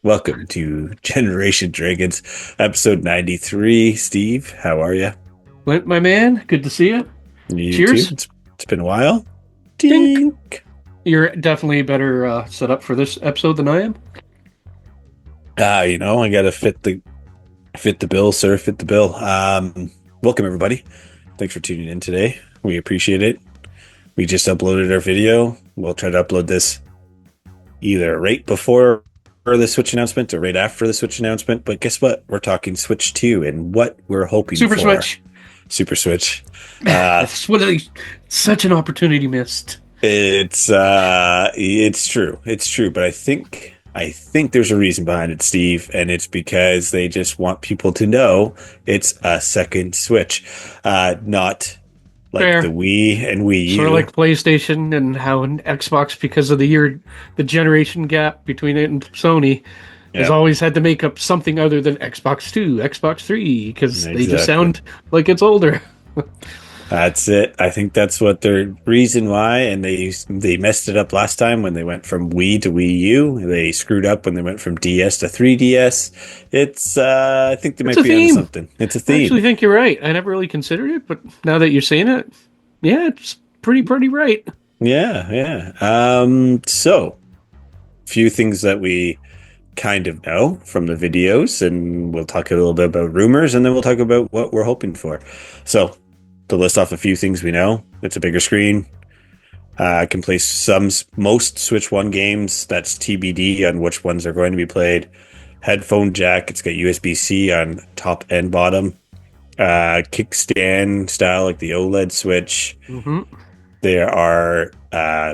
Welcome to Generation Dragons, episode 93. Steve, how are you? Clint, my man, good to see you. You too? Cheers. It's been a while. Dink. Dink. You're definitely better set up for this episode than I am. I gotta fit the bill, sir. Fit the bill. Welcome everybody. Thanks for tuning in today. We appreciate it. We just uploaded our video. We'll try to upload this either right before the Switch announcement or right after the Switch announcement. But guess what? We're talking Switch 2 and what we're hoping Super for. Switch. Super Switch. That's what such an opportunity missed. It's true. It's true. But I think there's a reason behind it, Steve, and it's because they just want people to know it's a second Switch, not like Fair. the Wii and Wii U. Sort of like PlayStation and how an Xbox, because of the generation gap between it and Sony, has Yeah. always had to make up something other than Xbox 2, Xbox 3, because they just Exactly. sound like it's older. That's it. I think that's what their reason why, and they messed it up last time when they went from Wii to Wii U. They screwed up when they went from DS to 3DS. I think they It's might a be onto theme. something. It's a I actually theme. think you're right. I never really considered it, but now that you're saying it, yeah, it's pretty right. Yeah, yeah. So few things that we kind of know from the videos, and we'll talk a little bit about rumors, and then we'll talk about what we're hoping for. So to list off a few things we know, it's a bigger screen. I can play most Switch 1 games. That's TBD on which ones are going to be played. Headphone jack. It's got USB-C on top and bottom. Kickstand style like the OLED Switch. Hmm. There are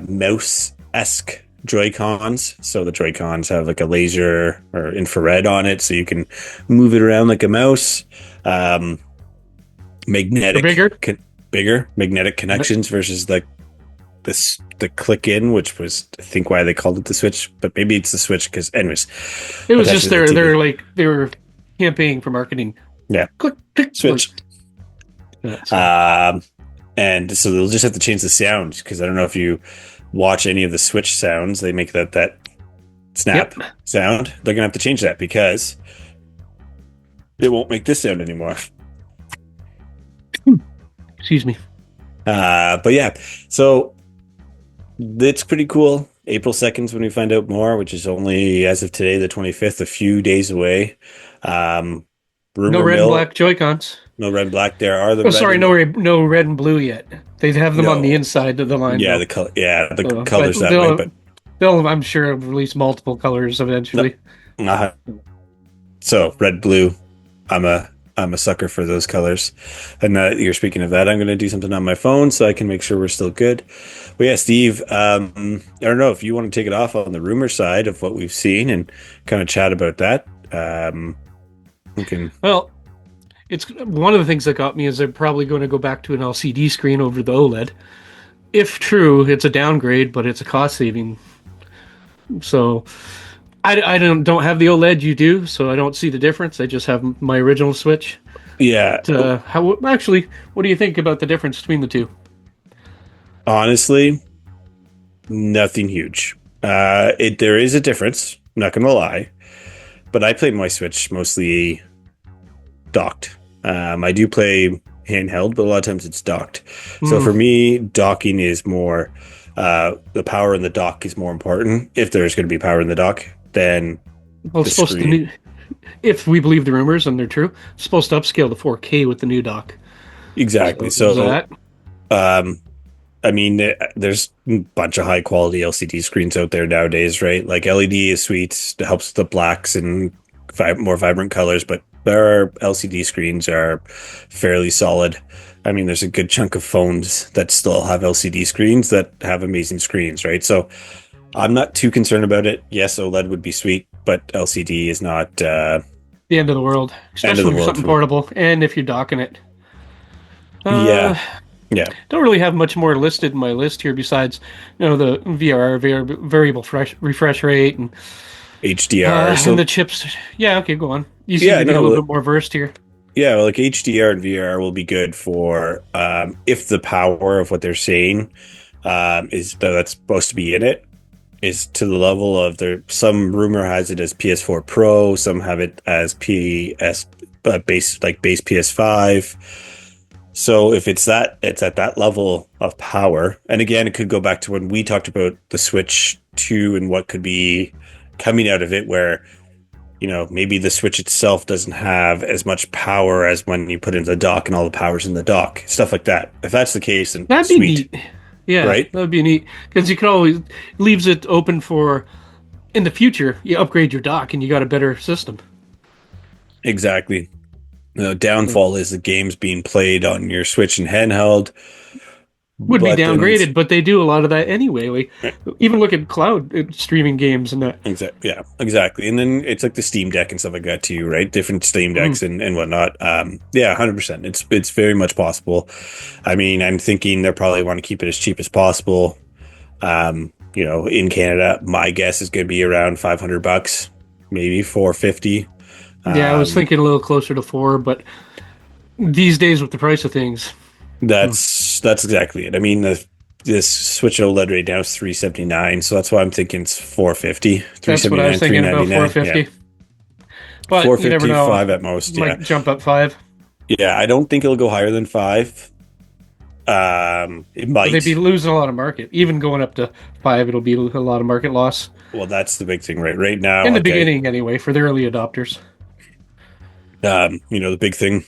mouse-esque Joy-Cons. So the Joy-Cons have like a laser or infrared on it, so you can move it around like a mouse. They're bigger. Bigger magnetic connections versus the click in, which was I think why they called it the Switch, but maybe it's the Switch because anyways, It was that's just actually the TV. they were campaigning for marketing. Yeah, Click, click, Switch. Like, And so they'll just have to change the sound because I don't know if you watch any of the Switch sounds, they make that snap yep. sound. They're gonna have to change that because it won't make this sound anymore. Excuse me. But yeah, so it's pretty cool. April 2nd is when we find out more, which is only as of today, the 25th, a few days away. Rumor No red and mill, black Joy-Cons. no red and black. There are the Oh, red sorry, and, no red and blue yet. They have them on the no, inside of the line. yeah, Though. the color, yeah, the So, colors but that way, but they'll, I'm sure, release multiple colors eventually. uh, so red, blue. I'm a sucker for those colors. And you're speaking of that, I'm going to do something on my phone so I can make sure we're still good. But yeah, Steve, I don't know if you want to take it off on the rumor side of what we've seen and kind of chat about that. We can. Well, it's one of the things that got me is they're probably going to go back to an LCD screen over the OLED. If true, it's a downgrade, but it's a cost saving. So I don't have the OLED. You do, so I don't see the difference. I just have my original Switch. Yeah, How actually? What do you think about the difference between the two? honestly, nothing huge. There is a difference. I'm not gonna lie, but I play my Switch mostly docked. I do play handheld, but a lot of times it's docked. So for me, docking is more. The power in the dock is more important. If there's going to be power in the dock, then Well, the it's supposed screen. to, if we believe the rumors and they're true, it's supposed to upscale to 4K with the new dock. Exactly. So So, that I mean, there's a bunch of high quality LCD screens out there nowadays, right? Like LED is sweet, it helps the blacks and more vibrant colors, but our LCD screens are fairly solid. I mean, there's a good chunk of phones that still have LCD screens that have amazing screens, right? So I'm not too concerned about it. Yes, OLED would be sweet, but LCD is not the end of the world, end of the especially for world something for me. portable, and if you're docking it. Yeah, Uh, yeah, don't really have much more listed in my list here besides, the VRR variable refresh rate HDR. and So the chips. Yeah, okay, go on. You seem yeah, to be a no, little bit more versed here. yeah, well, like HDR and VR will be good for if the power of what they're saying is that's supposed to be in it is to the level of there. Some rumor has it as PS4 Pro, some have it as PS base PS5. So if it's that, it's at that level of power. And again, it could go back to when we talked about the Switch 2 and what could be coming out of it, where maybe the Switch itself doesn't have as much power as when you put in the dock and all the power's in the dock, stuff like that. If that's the case, then That'd be sweet, neat. Yeah, right? that'd be neat because you can always leaves it open for in the future. You upgrade your dock and you got a better system. Exactly. The downfall is the games being played on your Switch and handheld, Would be but then it's downgraded, but they do a lot of that anyway. Like even look at cloud streaming games and that. yeah, exactly. And then it's like the Steam Deck and stuff like that too, right? Different Steam Mm. Decks and whatnot. Yeah, 100%. It's very much possible. I mean, I'm thinking they probably want to keep it as cheap as possible. In Canada, my guess is going to be around $500, maybe 450. Yeah, I was Um, thinking a little closer to four, but these days with the price of things, hmm, that's exactly it. I mean, this Switch OLED right now is 379, so that's why I'm thinking it's 450, that's what I was 379, thinking about 399. Yeah. 450. But you never 450, know, five at most. Yeah. might jump up five. Yeah, I don't think it'll go higher than five. It But they'd be might. losing a lot of market. Even going up to five, it'll be a lot of market loss Well, that's the big thing, right? Right now, in the okay. beginning, anyway, for the early adopters. The big thing,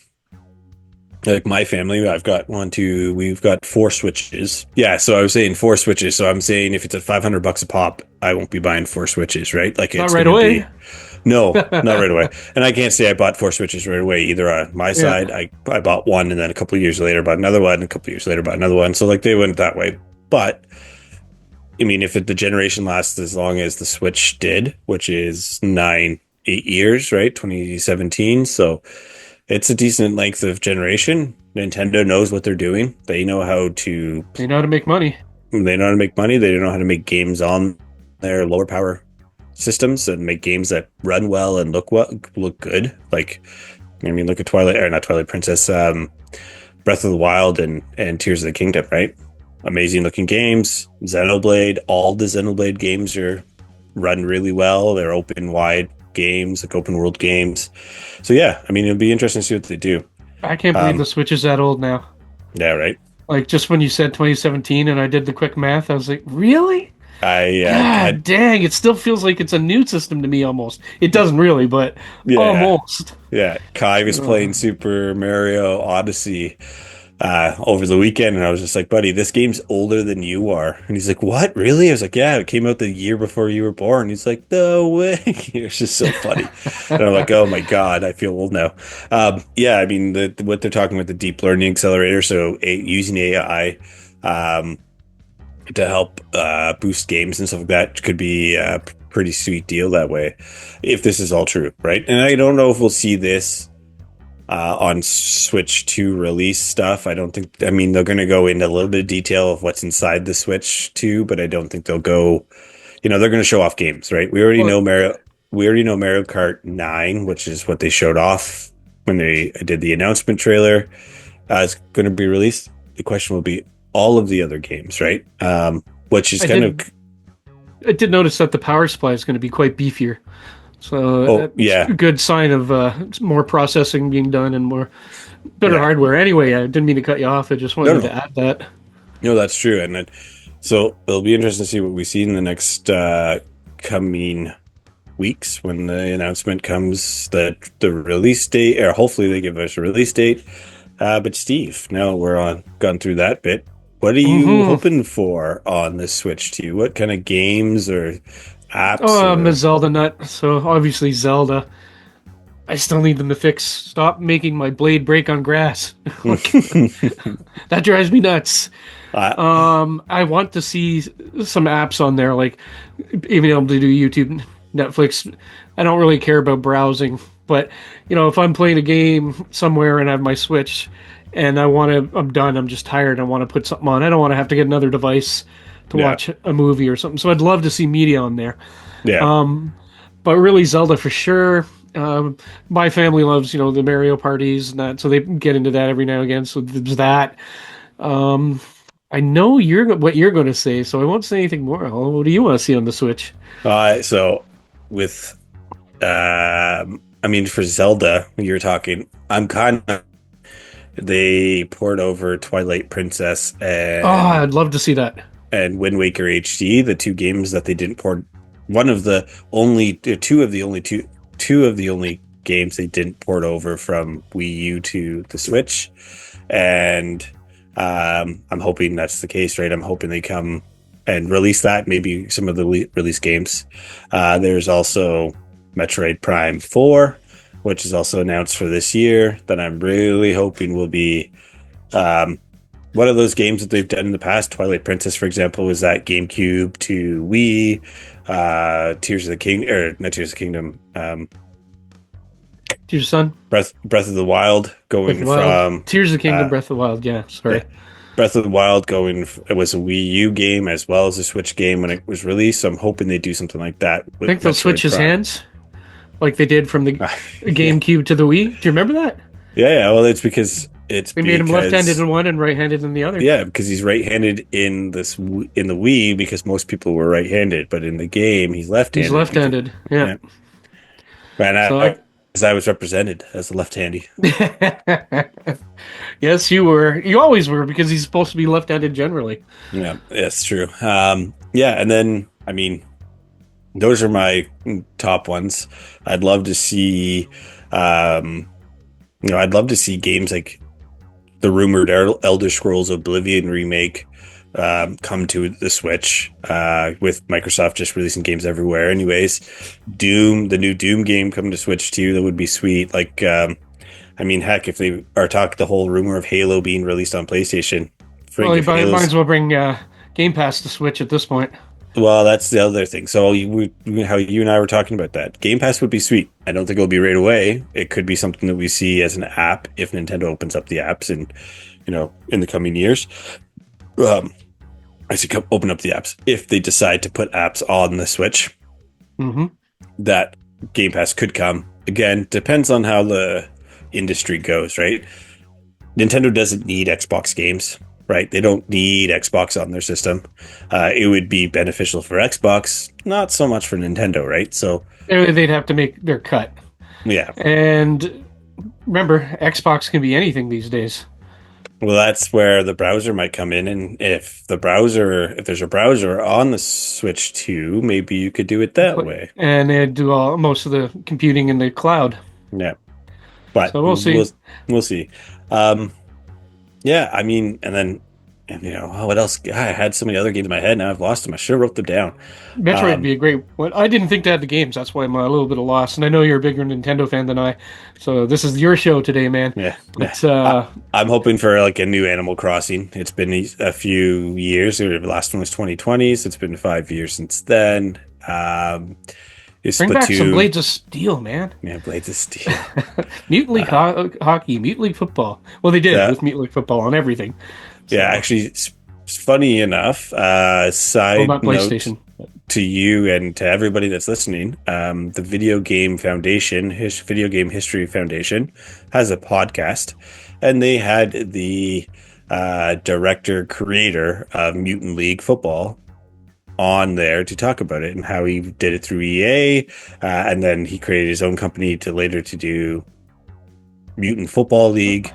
like my family, we've got four switches. Yeah, so I was saying four switches. So I'm saying if it's at $500 a pop, I won't be buying four switches, right? Like Not it's right gonna away. be no, not right away. And I can't say I bought four switches right away either. On my Yeah. side, I bought one, and then a couple of years later bought another one, and a couple of years later bought another one. So like they went that way. But I mean, if the generation lasts as long as the Switch did, which is 8 years, right? 2017. So it's a decent length of generation. Nintendo knows what they're doing. They know how to make money. They know how to make money. They know how to make games on their lower power systems and make games that run well and look good. Like, I mean, look at Twilight, or not Twilight Princess, Breath of the Wild and Tears of the Kingdom, right? Amazing looking games. Xenoblade, all the Xenoblade games are run really well. They're open wide games, like open world games. So yeah, I mean, it'll be interesting to see what they do. I can't believe Um, the Switch is that old now. yeah, right. Like just when you said 2017 and I did the quick math, I was like, really? I God had dang, it still feels like it's a new system to me almost. It doesn't really, but yeah, almost. yeah. Kai was playing Super Mario Odyssey over the weekend, and I was just like, buddy, this game's older than you are. And he's like, what, really? I was like, yeah, it came out the year before you were born. He's like, no way. It's just so funny. And I'm like, oh my God, I feel old now. Yeah, I mean, what they're talking about, the deep learning accelerator, so using AI to help boost games and stuff like that could be a pretty sweet deal that way, if this is all true, right? And I don't know if we'll see this on Switch 2 release stuff. I don't think, I mean, they're going to go into a little bit of detail of what's inside the Switch 2, but I don't think they'll go, they're going to show off games, right? Well, We already know Mario Kart 9, which is what they showed off when they did the announcement trailer, is going to be released. The question will be all of the other games, right? Which is I kind of, did I did notice that the power supply is going to be quite beefier. So oh, that's yeah, a good sign of more processing being done and more better yeah. hardware. Anyway, I didn't mean to cut you off. I just No, wanted to no, add that. no, that's true. And then, so it'll be interesting to see what we see in the next coming weeks when the announcement comes, that the release date, or hopefully they give us a release date. But Steve, now we're on gone through that bit. What are you Hmm. hoping for on the Switch 2? What kind of games or apps Oh, I'm a or Zelda nut, so obviously Zelda. I still need them to stop making my blade break on grass. Like, that drives me nuts. uh, I want to see some apps on there, like being able to do YouTube, Netflix. I don't really care about browsing, but if I'm playing a game somewhere and I have my Switch and I'm done, I'm just tired, I want to put something on. I don't want to have to get another device to yeah, watch a movie or something. So I'd love to see media on there. yeah, But really, Zelda for sure. My family loves, the Mario parties and that, so they get into that every now and again. So there's that. I know what you're going to say, so I won't say anything more. What do you want to see on the Switch? So with I mean, for Zelda, you're talking. I'm kind of they poured over Twilight Princess Oh, I'd love to see that. and Wind Waker HD, the two games that they didn't port. One of the only two of the only games they didn't port over from Wii U to the Switch, and I'm hoping that's the case, right? I'm hoping they come and release that, maybe some of the release games. There's also Metroid Prime 4, which is also announced for this year, that I'm really hoping will be um, one of those games that they've done in the past. Twilight Princess, for example, was that GameCube to Wii. Tears of the King, or not Tears of the Kingdom, Tears of the Sun, Breath of the Wild, Breath of going the Wild, from Tears of the Kingdom, uh, Breath of the Wild. Yeah, sorry. Breath of the Wild it was a Wii U game as well as a Switch game when it was released. So I'm hoping they do something like that I with think they'll switch Metroid his Prime. hands like they did from the Yeah, GameCube to the Wii. Do you remember that? yeah. Well, it's They made him left-handed because in one and right-handed in the other. yeah, because he's right-handed in the Wii because most people were right-handed, but in the game he's He's left-handed because left-handed. Yeah. yeah. And So I. as I was represented as a left-handy. Yes, you were. You always were because he's supposed to be left-handed generally. Yeah, that's true. Yeah, and then I mean, those are my top ones. I'd love to see, um, I'd love to see games like the rumored Elder Scrolls Oblivion remake come to the Switch. With Microsoft just releasing games everywhere, anyways. Doom, the new Doom game, coming to Switch too. That would be sweet. Like, I mean, heck, if they are talking the whole rumor of Halo being released on PlayStation, Well, frig, you if might Halo's as well bring Game Pass to Switch at this point. well, that's the other thing. So how you and I were talking about that. Game Pass would be sweet. I don't think it'll be right away. It could be something that we see as an app if Nintendo opens up the apps and in the coming years. Um, I see open up the apps if they decide to put apps on the Switch. Mm-hmm. That Game Pass could come. Again, depends on how the industry goes, right? Nintendo doesn't need Xbox games, right? They don't need Xbox on their system. It would be beneficial for Xbox, not so much for Nintendo, right? So, They'd have to make their cut. yeah. And remember, Xbox can be anything these days. Well, that's where the browser might come in. And if there's a browser on the Switch too, maybe you could do it that way. And they do most of the computing in the cloud. Yeah. But So we'll see. we'll see. Um, yeah, I mean, and then, what else? God, I had so many other games in my head. Now I've lost them. I should have wrote them down. Metroid would Um, be a great one. I didn't think they had the games. That's why I'm a little bit of loss. And I know you're a bigger Nintendo fan than I. So this is your show today, man. yeah, yeah. But I'm hoping for like a new Animal Crossing. It's been a few years. The last one was 2020, so it's been 5 years since then. Is bring back some Splatoon. Blades of Steel, man. Yeah, Blades of Steel. Mutant League Hockey, Mutant League Football. Well, they did Yeah, with Mutant League Football on everything. yeah. So, Actually, funny enough, well, side not note PlayStation. to you and to everybody that's listening, the Video Game Foundation, Video Game History Foundation, has a podcast, and they had the director creator of Mutant League Football on there to talk about it and how he did it through EA, and then he created his own company to do Mutant Football League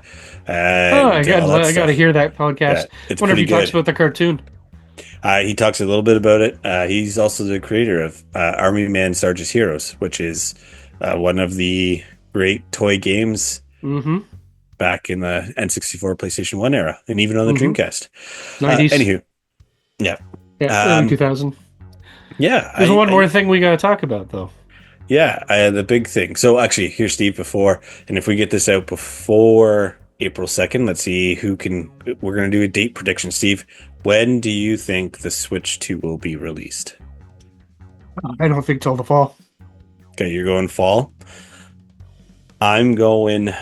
Oh, and all that I got to stuff. hear that Yeah, podcast. it's Wonder if pretty he talks good. about the cartoon. He talks a little bit about it. He's also the creator of Army Man Sarge's Heroes, which is one of the great toy games Mm-hmm. back in the N64 PlayStation 1 era, and even on the Mm-hmm. Dreamcast. 90s. Anywho, yeah. Yeah, early Um, 2000. yeah, There's one more thing we got to talk about, though. yeah, the big thing. So actually, here, Steve, and if we get this out before April 2nd, let's see we're going to do a date prediction. Steve, when do you think the Switch 2 will be released? I don't think till the fall. Okay, you're going fall. I'm going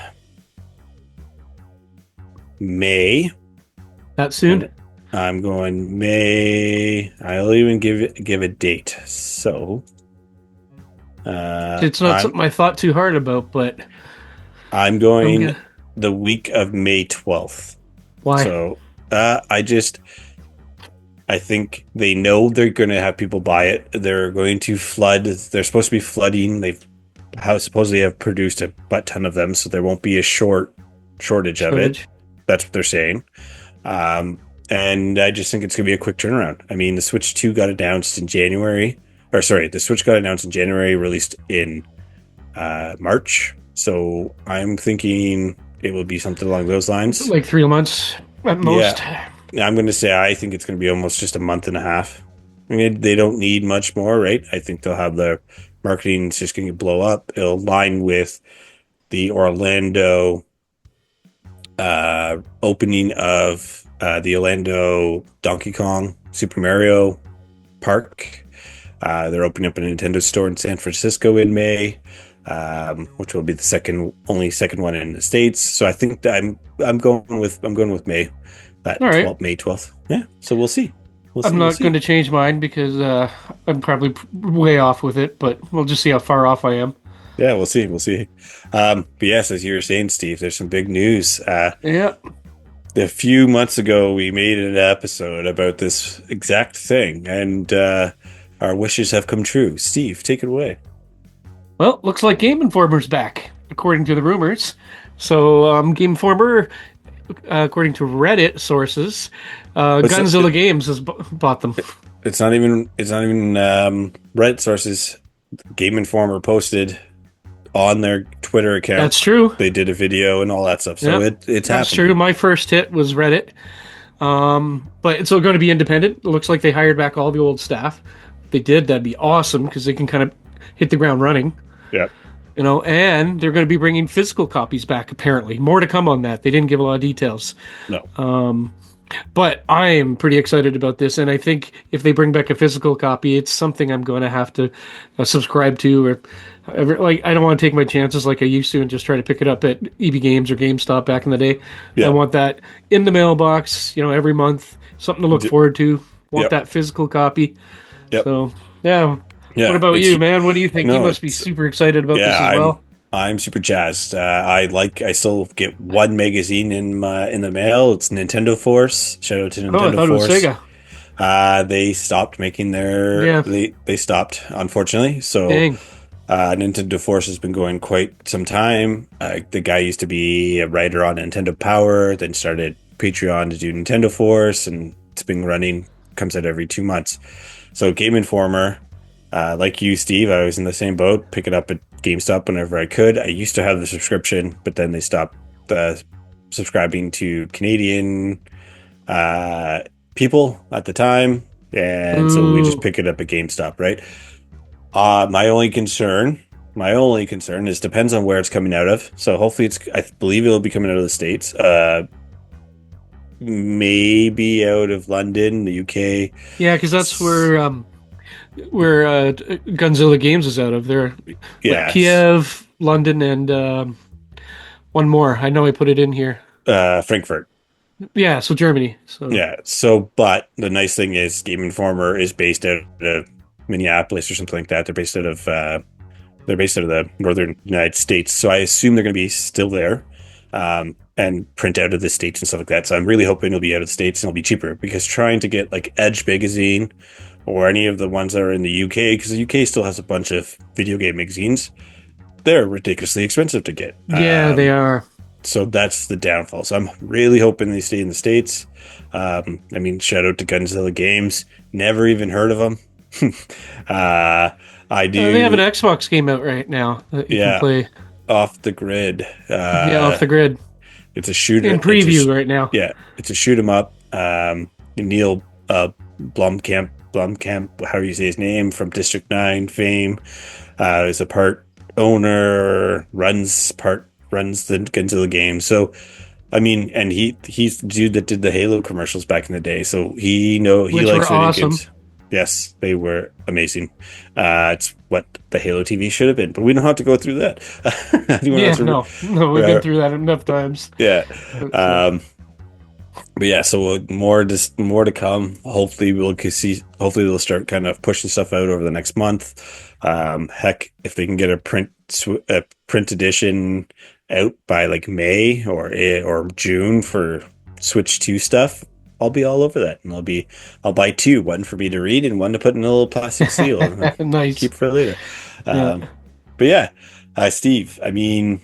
May. That soon? I'm going May. I'll even give a date. So, It's not something I thought too hard about, but I'm I'm going gonna, the week of May 12th. why? So, I think they know they're going to have people buy it. They're going to flood. They're supposed to be flooding. Supposedly have produced a butt ton of them, so there won't be a shortage of it. Shortage. That's what they're saying. Um, and I just think it's going to be a quick turnaround. I mean, the Switch 2 got announced in January, or sorry, the Switch got announced in January, released in March. So I'm thinking it will be something along those lines. Like 3 months at Yeah, most. I'm going to say I think it's going to be almost just a month and a half. I mean, they don't need much more, right? I think they'll have their marketing is just going to blow up. It'll align with the Orlando opening of the Orlando Donkey Kong Super Mario Park. They're opening up a Nintendo store in San Francisco in May, which will be the only second one in the States. So I think that I'm going with May, All that right. 12th, May 12th. Yeah. So we'll see. We'll I'm see. We'll not going see. to change mine because I'm probably way off with it, but we'll just see how far off I am. Yeah, we'll see. We'll see. But yes, as you were saying, Steve, there's some big news. Yeah. A few months ago, we made an episode about this exact thing, and our wishes have come true. Steve, take it away. Well, looks like Game Informer's back, according to the rumors. So, Game Informer, according to Reddit sources, It's Gunzilla Games has bought them. it's not even Reddit sources. Game Informer posted on their Twitter account. That's true. They did a video and all that stuff. So Yep, it's that's true. happening. My first hit was Reddit, but it's still going to be independent. It looks like they hired back all the old staff. If they did, that'd be awesome because they can kind of hit the ground running. Yeah. And they're going to be bringing physical copies back. Apparently, more to come on that. They didn't give a lot of details. No. But I am pretty excited about this, and I think if they bring back a physical copy, it's something I'm going to have to subscribe to, or like I don't want to take my chances like I used to and just try to pick it up at EB Games or GameStop back in the day. I Yeah. want that in the mailbox, every month, something to look D- forward to. Want yep. that physical copy. Yep. So yeah. What Yeah. about It's you, man? What do you think? You no. must be It's super excited about Yeah. this as I'm well. I'm super jazzed. I still get one magazine in the mail. It's Nintendo Force. Shout out to Oh, I Nintendo thought it was Force. Sega. They stopped making Yeah. they stopped, unfortunately. So Dang. Nintendo Force has been going quite some time. The guy used to be a writer on Nintendo Power, then started Patreon to do Nintendo Force, and it's been running. Comes out every 2 months. So Game Informer, like you, Steve, I was in the same boat. Pick it up at GameStop whenever I could. I used to have the subscription, but then they stopped subscribing to Canadian uh, people at the time, and so we just Ooh. pick it up at GameStop, right? My only concern is depends on where it's coming out of. So hopefully I believe it'll be coming out of the States. Maybe out of London, the UK. Yeah, because that's where Gunzilla Games is out of. They're like Yes. Kiev, London, and one more. I know I put it in here. Frankfurt. Yeah, so Germany. So Yeah. So, but the nice thing is, Game Informer is based out of Minneapolis or something like that. They're based out of the northern United States. So I assume they're going to be still there, and print out of the States and stuff like that. So I'm really hoping it'll be out of the States and it'll be cheaper, because trying to get like Edge magazine or any of the ones that are in the UK, because the UK still has a bunch of video game magazines, they're ridiculously expensive to get. yeah, they are. So that's the downfall. So I'm really hoping they stay in the States. I mean, shout out to Gunzilla Games. Never even heard of them. uh, I They have an do, Xbox game out right now that you can yeah, play. off the grid. Yeah, off the grid It's a shooter. in preview right now. Yeah, it's a shoot 'em up. Neil Blumkamp, how do you say his name, from District 9 fame, is a part owner, runs the Godzilla game. So I mean, and he's the dude that did the Halo commercials back in the day. So he Which likes were video awesome. games. Yes, they were amazing. It's what the Halo TV should have been, but we don't have to go through that. I don't Yeah, have no, we've been to, through that enough times. yeah. So, But yeah, so more to come. Hopefully we'll see. Hopefully they'll start kind of pushing stuff out over the next month. Heck, if they can get a print edition out by like May or June for Switch 2 stuff, I'll be all over that, and I'll buy two, one for me to read and one to put in a little plastic seal and Nice. keep for later. Yeah. Um, but yeah, Steve, I mean,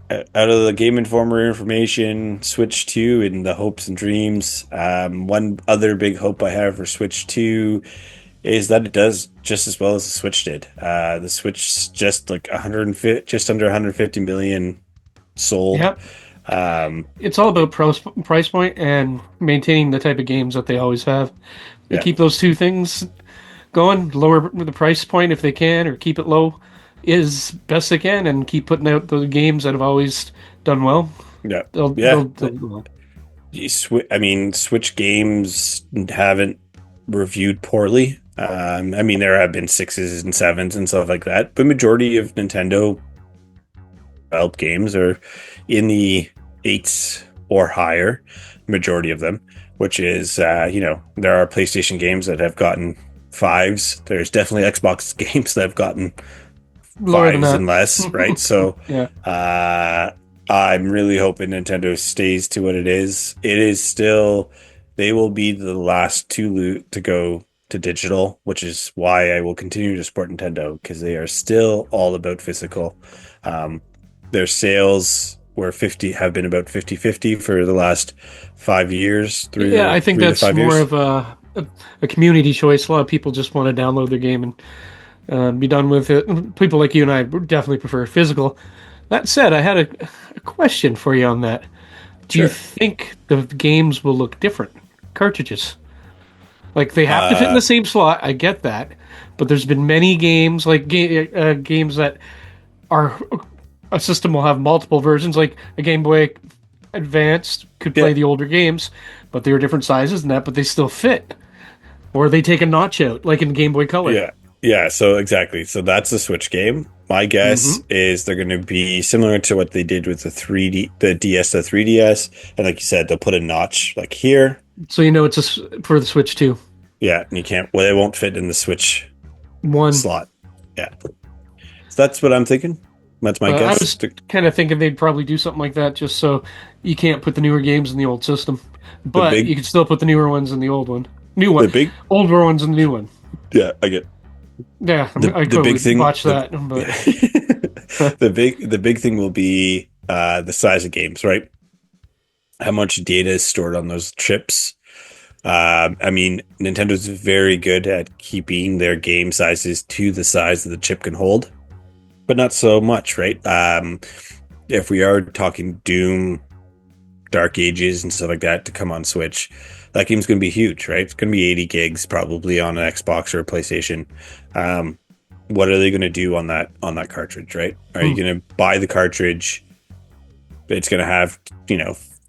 out of the Game Informer information, Switch 2 and the hopes and dreams, one other big hope I have for Switch 2 is that it does just as well as the Switch did. The Switch just like 150, just under 150 million sold. Yeah. Um, It's all about price point and maintaining the type of games that they always have. They yeah, keep those two things going, lower the price point if they can, or keep it low is best they can, and keep putting out the games that have always done well. yeah, They'll, yeah. they'll do well. I mean, Switch games haven't reviewed poorly. I mean, there have been sixes and sevens and stuff like that, but majority of Nintendo developed games are in the eights or higher. Majority of them, which is, there are PlayStation games that have gotten fives. There's definitely Xbox games that have gotten Lower than fives that. and less, right? So, Yeah. uh, I'm really hoping Nintendo stays to what it is. It is still, they will be the last to go to digital, which is why I will continue to support Nintendo because they are still all about physical. Um, their sales were 50 have been about 50-50 for the last 5 years, Yeah, I think three to that's five more years. of a community choice. A lot of people just want to download their game and be done with it. People like you and I definitely prefer physical. That said, I had a question for you on that. Do you Sure. think the games will look different? Cartridges. Like they have to fit in Uh, the same slot. I get that, but there's been many games like games that are a system will have multiple versions. Like a Game Boy Advanced could yeah, play the older games, but they were different sizes and that, but they still fit. Or they take a notch out, like in Game Boy Color. yeah, yeah. So exactly. So that's the Switch game. My guess Hmm. is they're going to be similar to what they did with the DS, the 3DS, and like you said, they'll put a notch like here. So you know it's for the Switch too. Yeah, and you can't. Well, it won't fit in the Switch One. slot. Yeah, so that's what I'm thinking. That's my I guess. was kind of thinking they'd probably do something like that just so you can't put the newer games in the old system, The but you big, can still put the newer ones in the old one. New one, the big. older ones in the new one. Yeah, I get Yeah, I the could big thing. watch that, but The big thing will be the size of games, right? How much data is stored on those chips. I mean, Nintendo's very good at keeping their game sizes to the size that the chip can hold, but not so much, right? If we are talking Doom, Dark Ages, and stuff like that to come on Switch, that game's going to be huge, right? It's going to be 80 gigs probably on an Xbox or a PlayStation. Um, what are they going to do on that cartridge, right? Are you hmm. going to buy the cartridge? It's going to have,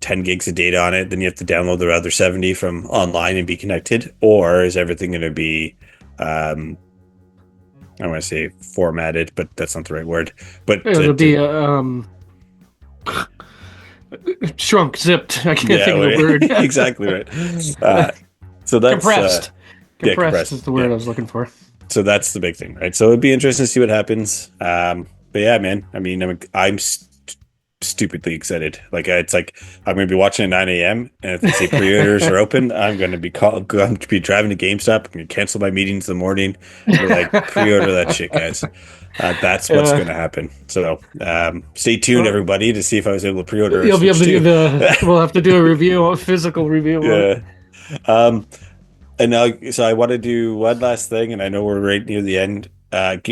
10 gigs of data on it. Then you have to download the other 70 from online and be connected. Or is everything going to be, I want to say formatted, but that's not the right word. But It'll be shrunk, zipped. I can't yeah, think of the word. exactly right. Uh, so that's, Compressed. yeah, Compressed compressed. is the Yeah. word I was looking for. So that's the big thing, right? So it'd be interesting to see what happens. But yeah, man, I mean, I'm stupidly excited. Like it's like I'm going to be watching at 9 a.m. and if they say pre-orders are open, I'm going to be going to be driving to GameStop. I'm going to cancel my meetings in the morning and be like, pre-order that shit, guys. That's what's uh, going to happen. So stay tuned, well, everybody, to see if I was able to pre-order a you'll be able Switch to do 2. the. We'll have to do a review, a physical review on it. Yeah. Um, and now, so I want to do one last thing, and I know we're right near the end.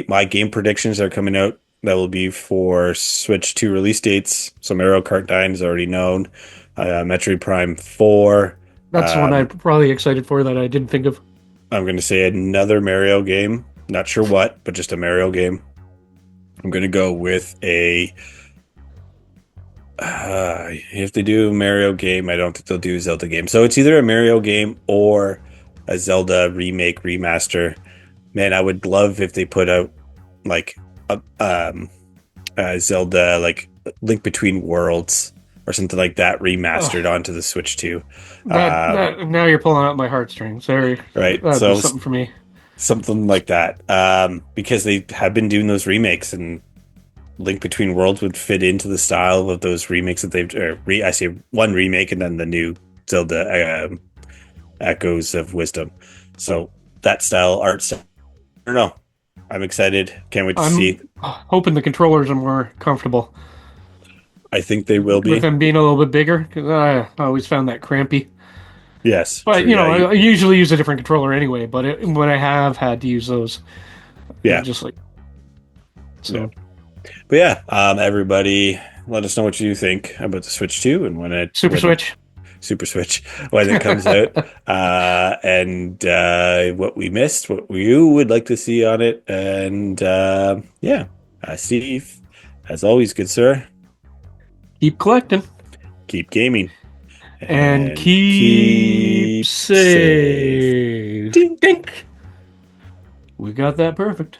My game predictions are coming out. That will be for Switch 2 release dates. So Mario Kart 9 is already known. Metroid Prime 4. That's the one I'm Um, probably excited for that I didn't think of. I'm going to say another Mario game. Not sure what, but just a Mario game. I'm going to go with a. If they do a Mario game, I don't think they'll do a Zelda game. So it's either a Mario game or a Zelda remake, remaster. Man, I would love if they put out like a Zelda, like Link Between Worlds or something like that, remastered Oh, onto the Switch too. Um, that now you're pulling out my heartstrings. Sorry, right, that'd be so something for me. something like that, because they have been doing those remakes, and Link Between Worlds would fit into the style of those remakes that they've. I say one remake and then the new Zelda Echoes of Wisdom. So that style, art style, I don't know. I'm excited. Can't wait to I'm see. hoping the controllers are more comfortable I think they will with be. them being a little bit bigger because I always found that crampy. Yes, But true. you Yeah, know, I usually use a different controller anyway. But when I have had to use those, it's yeah, just like yeah. so. But yeah, everybody, let us know what you think about the Switch 2 and Super when Switch. Super Switch when it comes out, and what we missed, what you would like to see on it, and yeah, Steve, as always, good sir, Keep collecting keep gaming and and keep keep safe. safe. Ding. Dink. We got that perfect.